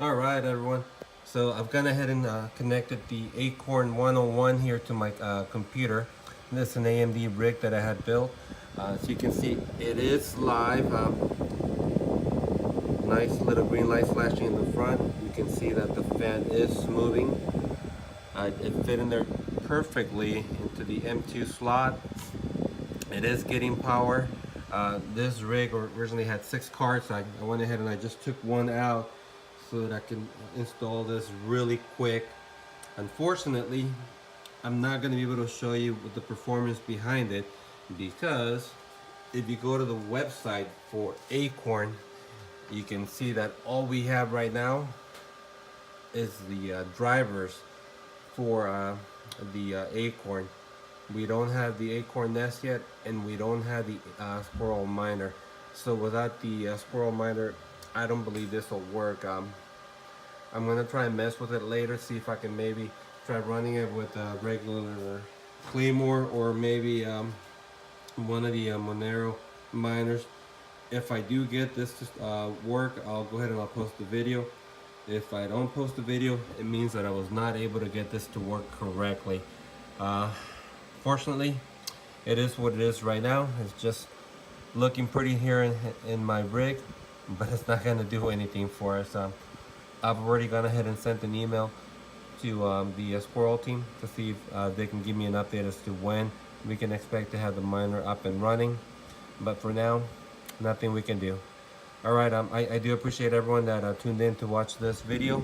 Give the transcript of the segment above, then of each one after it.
All right, everyone. So I've gone ahead and connected the Acorn 101 here to my computer. This is an AMD rig that I had built. So you can see it is live. Nice little green light flashing in the front. You can see that the fan is moving. It fit in there perfectly into the M2 slot. It is getting power. This rig originally had 6 cards. So I went ahead and I just took one out so that I can install this really quick. Unfortunately, I'm not going to be able to show you the performance behind it, because if you go to the website for Acorn, you can see that all we have right now is the drivers for the Acorn. We don't have the Acorn Nest yet, and we don't have the Squirrel Miner. So without the Squirrel Miner, I don't believe this will work. I'm gonna try and mess with it later, see if I can maybe try running it with a regular Claymore, or maybe one of the Monero miners. If I do get this to work, I'll go ahead and I'll post the video. If I don't post the video, it means that I was not able to get this to work correctly. Fortunately, it is what it is right now. It's just looking pretty here in my rig, but it's not going to do anything for us. I've already gone ahead and sent an email to the Squirrel team to see if they can give me an update as to when we can expect to have the miner up and running. But for now, nothing we can do. Alright, I do appreciate everyone that tuned in to watch this video.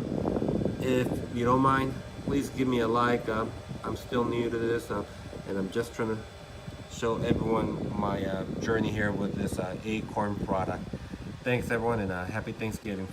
If you don't mind, please give me a like. I'm still new to this, and I'm just trying to show everyone my journey here with this Acorn product. Thanks everyone, and happy Thanksgiving.